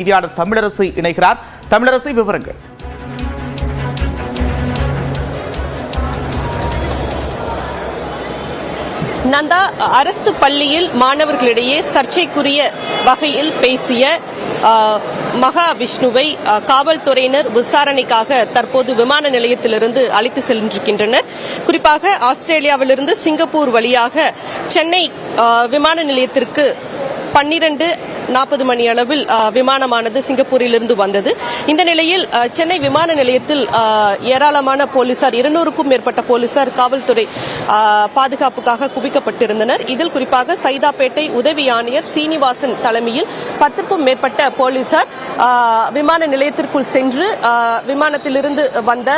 செய்தியாளர் தமிழரசி இணைகிறார். தமிழரசி, விவரங்கள். நந்தா, அரசு பள்ளியில் மாணவர்களிடையே சர்ச்சைக்குரிய வகையில் பேசிய மகாவிஷ்ணுவை காவல்துறையினர் விசாரணைக்காக தற்போது விமான நிலையத்திலிருந்து அழைத்து சென்றிருக்கின்றனர். குறிப்பாக ஆஸ்திரேலியாவிலிருந்து சிங்கப்பூர் வழியாக சென்னை விமான நிலையத்திற்கு 12:40 மணி அளவில் விமானமானது சிங்கப்பூரிலிருந்து வந்தது. இந்த நிலையில் சென்னை விமான நிலையத்தில் ஏராளமான போலீசார், 200க்கும் மேற்பட்ட போலீசார் காவல்துறை பாதுகாப்புக்காக குவிக்கப்பட்டிருந்தனர். இதில் குறிப்பாக சைதாப்பேட்டை உதவி ஆணையர் சீனிவாசன் தலைமையில் 10க்கும் மேற்பட்ட போலீசார் விமான நிலையத்திற்குள் சென்று விமானத்திலிருந்து வந்த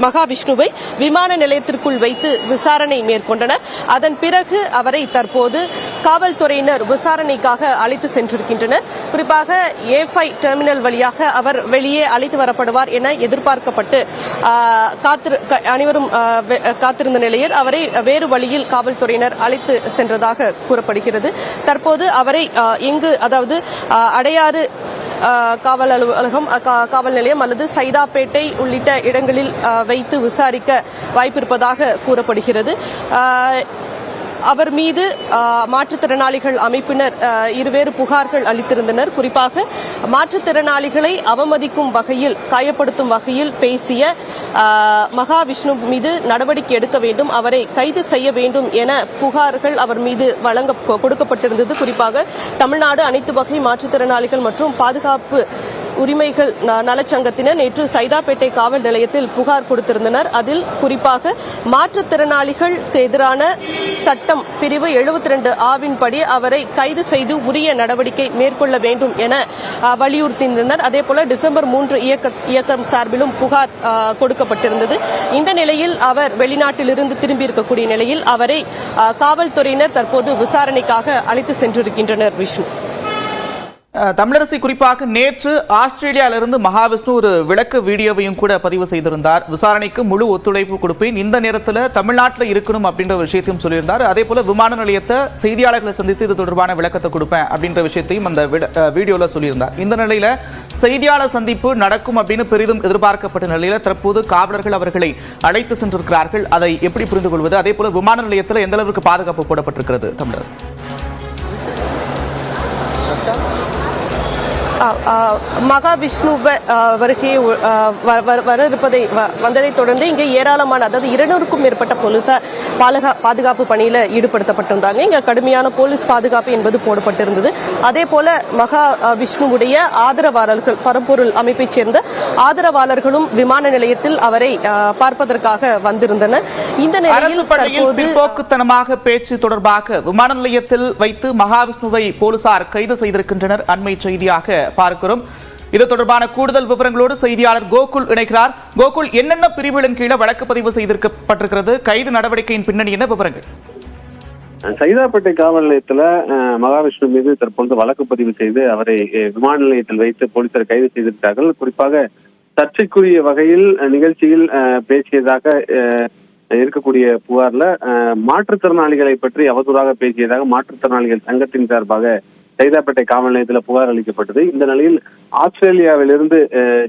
மகாவிஷ்ணுவை விமான நிலையத்திற்குள் வைத்து விசாரணை மேற்கொண்டனர். அதன் பிறகு அவரை தற்போது காவல்துறையினர் விசாரணைக்காக அழைத்து சென்றிருக்கின்றனர். குறிப்பாக A5 டெர்மினல் வழியாக அவர் வெளியே அழைத்து வரப்படுவார் என எதிர்பார்க்கப்பட்டு அனைவரும் காத்திருந்த நிலையில் அவரை வேறு வழியில் காவல்துறையினர் அழைத்து சென்றதாக கூறப்படுகிறது. தற்போது அவரை அதாவது அடையாறு காவல் அலுவலகம், காவல் நிலையம் அல்லது சைதாப்பேட்டை உள்ளிட்ட இடங்களில் வைத்து விசாரிக்க வாய்ப்பிருப்பதாக கூறப்படுகிறது. அவர் மீது மாற்றுத்திறனாளிகள் அமைப்பினர் இருவேறு புகார்கள் அளித்திருந்தனர். குறிப்பாக மாற்றுத்திறனாளிகளை அவமதிக்கும் வகையில், காயப்படுத்தும் வகையில் பேசிய மகாவிஷ்ணு மீது நடவடிக்கை எடுக்க வேண்டும், அவரை கைது செய்ய வேண்டும் என புகார்கள் அவர் மீது கொடுக்கப்பட்டிருந்தது. குறிப்பாக தமிழ்நாடு அனைத்து வகை மாற்றுத்திறனாளிகள் மற்றும் பாதுகாப்பு உரிமைகள் நலச்சங்கத்தினர் நேற்று சைதாப்பேட்டை காவல் நிலையத்தில் புகார் கொடுத்திருந்தனர். அதில் குறிப்பாக மாற்றுத்திறனாளிகளுக்கு எதிரான சட்டம் பிரிவு 72A படி அவரை கைது செய்து உரிய நடவடிக்கை மேற்கொள்ள வேண்டும் என வலியுறுத்தியிருந்தனர். அதேபோல டிசம்பர் 3 இயக்கம் சார்பிலும் புகார் கொடுக்கப்பட்டிருந்தது. இந்த நிலையில் அவர் வெளிநாட்டிலிருந்து திரும்பியிருக்கக்கூடிய நிலையில் அவரை காவல்துறையினர் தற்போது விசாரணைக்காக அழைத்து சென்றிருக்கின்றனர். விஷ்ணு, தமிழரசி, குறிப்பாக நேற்று ஆஸ்திரேலியாவிலிருந்து மகாவிஷ்ணு ஒரு விளக்க வீடியோவையும் கூட பதிவு செய்திருந்தார். விசாரணைக்கு முழு ஒத்துழைப்பு கொடுப்பேன், இந்த நேரத்தில் தமிழ்நாட்டில் இருக்கணும் அப்படின்ற விஷயத்தையும் சொல்லியிருந்தார். அதே போல விமான நிலையத்தை செய்தியாளர்களை சந்தித்து இது தொடர்பான விளக்கத்தை கொடுப்பேன் அப்படின்ற விஷயத்தையும் அந்த வீடியோல சொல்லியிருந்தார். இந்த நிலையில செய்தியாளர் சந்திப்பு நடக்கும் அப்படின்னு பெரிதும் எதிர்பார்க்கப்பட்ட நிலையில தற்போது காவலர்கள் அவர்களை அழைத்து சென்றிருக்கிறார்கள். அதை எப்படி புரிந்து கொள்வது? அதே போல விமான நிலையத்தில் எந்த அளவுக்கு பாதுகாப்பு போடப்பட்டிருக்கிறது? தமிழரசி, மகாவிஷ்ணு வருகை வந்ததை தொடர்ந்து இங்கே ஏராளமான, அதாவது 200க்கும் மேற்பட்ட போலீசார் பாதுகாப்பு பணியில் ஈடுபடுத்தப்பட்டிருந்தாங்க. இங்கே கடுமையான போலீஸ் பாதுகாப்பு என்பது போடப்பட்டிருந்தது. அதே போல மகாவிஷ்ணுவுடைய ஆதரவாளர்கள், பரம்பொருள் அமைப்பைச் சேர்ந்த ஆதரவாளர்களும் விமான நிலையத்தில் அவரை பார்ப்பதற்காக வந்திருந்தனர். இந்த நிலையில் பிற்போக்குத்தனமாக பேச்சு தொடர்பாக விமான நிலையத்தில் வைத்து மகாவிஷ்ணுவை போலீசார் கைது செய்திருக்கின்றனர். அண்மை செய்தியாக பார்க்கிறோம். இது தொடர்பான கூடுதல் விவரங்களோடு செய்தியாளர் கோகுல் இணைக்கிறார். கோகுல், என்னென்ன பிரிவுகளின் கீழே வழக்கு பதிவு செய்திருக்கப்பட்டிருக்கிறது? கைது நடவடிக்கையின் பின்னணி என்ன விவரங்கள்? சைதாப்பேட்டை காவல் நிலையத்துல மகாவிஷ்ணு மீது தற்பொழுது வழக்கு பதிவு செய்து அவரை விமான நிலையத்தில் வைத்து போலீசார் கைது செய்திருக்கிறார்கள். குறிப்பாக சர்ச்சைக்குரிய வகையில் நிகழ்ச்சியில் பேசியதாக இருக்கக்கூடிய புகார்ல மாற்றுத்திறனாளிகளை பற்றி அவதூறாக பேசியதாக மாற்றுத்திறனாளிகள் சங்கத்தின் சார்பாக சைதாப்பேட்டை காவல் நிலையத்தில் புகார் அளிக்கப்பட்டது. இந்த நிலையில் ஆஸ்திரேலியாவிலிருந்து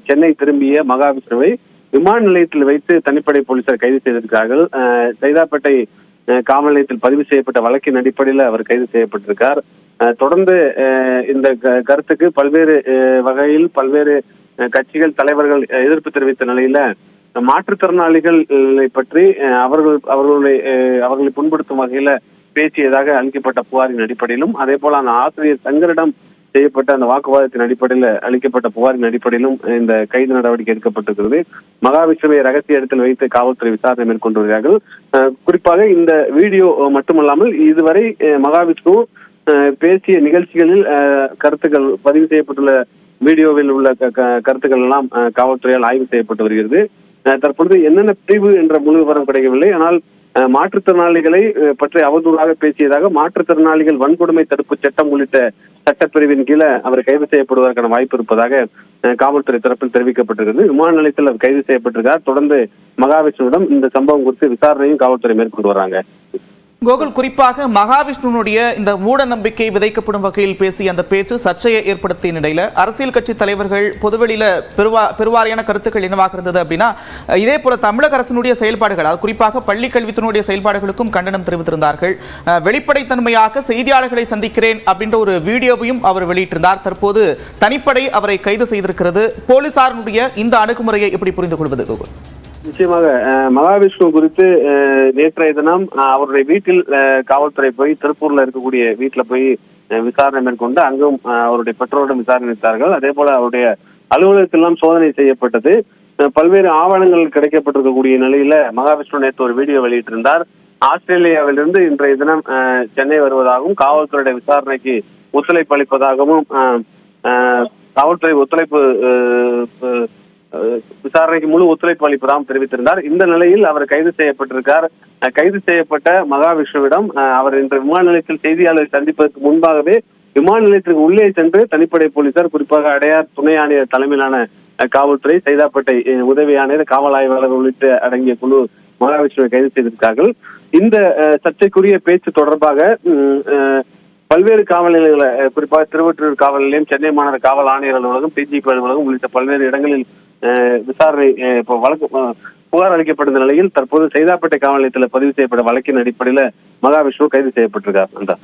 சென்னை திரும்பிய மகாவிஷ்ணுவை விமான நிலையத்தில் வைத்து தனிப்படை போலீசார் கைது செய்திருக்கிறார்கள். சைதாப்பேட்டை காவல் நிலையத்தில் பதிவு செய்யப்பட்ட வழக்கின் அடிப்படையில் அவர் கைது செய்யப்பட்டிருக்கார். தொடர்ந்து இந்த கருத்துக்கு பல்வேறு வகையில் பல்வேறு கட்சிகள் தலைவர்கள் எதிர்ப்பு தெரிவித்த நிலையில மாற்றுத்திறனாளிகளை பற்றி அவர்களை புண்படுத்தும் வகையில பேசியதாக அளிக்கப்பட்ட புகாரின் அடிப்படையிலும், அதே போல அந்த ஆசிரியர் சங்கரிடம் செய்யப்பட்ட அந்த வாக்குவாதத்தின் அடிப்படையில் அளிக்கப்பட்ட புகாரின் அடிப்படையிலும் இந்த கைது நடவடிக்கை எடுக்கப்பட்டிருக்கிறது. மகாவிஷ்ணுவை ரகசிய இடத்தில் வைத்து காவல்துறை விசாரணை மேற்கொண்டு வருகிறார்கள். குறிப்பாக இந்த வீடியோ மட்டுமல்லாமல் இதுவரை மகாவிஷ்ணு பேசிய நிகழ்ச்சிகளில் கருத்துக்கள் பதிவு செய்யப்பட்டுள்ள வீடியோவில் உள்ள கருத்துக்கள் எல்லாம் காவல்துறையால் ஆய்வு செய்யப்பட்டு வருகிறது. தற்பொழுது என்னென்ன பிரிவு என்ற முழு விவரம் கிடைக்கவில்லை. ஆனால் மாற்றுத்திறனாளிகளை பற்றி அவதூறாக பேசியதாக மாற்றுத்திறனாளிகள் வன்கொடுமை தடுப்பு சட்டம் உள்ளிட்ட சட்டப்பிரிவின் கீழே அவர் கைது செய்யப்படுவதற்கான வாய்ப்பு இருப்பதாக காவல்துறை தரப்பில் தெரிவிக்கப்பட்டிருக்கிறது. விமான நிலையத்தில் அவர் கைது செய்யப்பட்டிருக்கார். தொடர்ந்து மகாவிஷ்ணுவிடம் இந்த சம்பவம் குறித்து விசாரணையும் காவல்துறை மேற்கொண்டு வராங்க. கோகுல், குறிப்பாக மகாவிஷ்ணுனுடைய இந்த மூட நம்பிக்கை விதைக்கப்படும் வகையில் பேசிய அந்த பேச்சு சர்ச்சையை ஏற்படுத்திய நிலையில அரசியல் கட்சி தலைவர்கள் பொதுவெளியில பெருவாரியான கருத்துக்கள் என்னவாக இருந்தது அப்படின்னா, இதே போல தமிழக அரசினுடைய செயல்பாடுகள், அது குறிப்பாக பள்ளி கல்வித்துறையுடைய செயல்பாடுகளுக்கும் கண்டனம் தெரிவித்திருந்தார்கள். வெளிப்படைத்தன்மையாக செய்தியாளர்களை சந்திக்கிறேன் அப்படின்ற ஒரு வீடியோவையும் அவர் வெளியிட்டிருந்தார். தற்போது தனிப்படை அவரை கைது செய்திருக்கிறது. போலீசாருடைய இந்த அணுகுமுறையை எப்படி புரிந்து கொள்வது கோகுல்? நிச்சயமாக மகாவிஷ்ணு குறித்து நேற்றைய தினம் அவருடைய வீட்டில் காவல்துறை போய் திருப்பூர்ல இருக்கக்கூடிய வீட்டுல போய் விசாரணை மேற்கொண்டு அங்கும் அவருடைய பெற்றோரிடம் விசாரணை நடத்தார்கள். அதே போல அவருடைய அலுவலகத்திலாம் சோதனை செய்யப்பட்டது. பல்வேறு ஆவணங்கள் கிடைக்கப்பட்டிருக்கக்கூடிய நிலையில மகாவிஷ்ணு நேற்று ஒரு வீடியோ வெளியிட்டிருந்தார். ஆஸ்திரேலியாவிலிருந்து இன்றைய தினம் சென்னை வருவதாகவும் காவல்துறையுடைய விசாரணைக்கு ஒத்துழைப்பு அளிப்பதாகவும் காவல்துறை ஒத்துழைப்பு விசாரணைக்கு முழு ஒத்துழைப்பு அளிப்பதாகவும் தெரிவித்திருந்தார். இந்த நிலையில் அவர் கைது செய்யப்பட்டிருக்கார். கைது செய்யப்பட்ட மகாவிஷ்ணுவிடம் அவர் இன்று விமான நிலையத்தில் செய்தியாளரை சந்திப்பதற்கு முன்பாகவே விமான நிலையத்திற்கு உள்ளே சென்று தனிப்படை போலீசார், குறிப்பாக அடையார் துணை ஆணையர் தலைமையிலான காவல்துறை, சைதாப்பேட்டை உதவி ஆணையர், காவல் ஆய்வாளர் உள்ளிட்ட அடங்கிய குழு மகாவிஷ்ணுவை கைது செய்திருக்கார்கள். இந்த சர்ச்சைக்குரிய பேச்சு தொடர்பாக பல்வேறு காவல் நிலையங்களை, குறிப்பாக திருவொற்றியூர் காவல் நிலையம், சென்னை மாநகர காவல் ஆணையர் அலுவலகம், டிஜிபி அலுவலகம் உள்ளிட்ட பல்வேறு இடங்களில் விசாரணை புகார் அளிக்கப்பட்ட நிலையில் தற்போது சைதாப்பேட்டை காவல் நிலையத்தில் பதிவு செய்யப்பட்ட வழக்கின் அடிப்படையில் மகாவிஷ்ணு கைது செய்யப்பட்டிருக்கார்.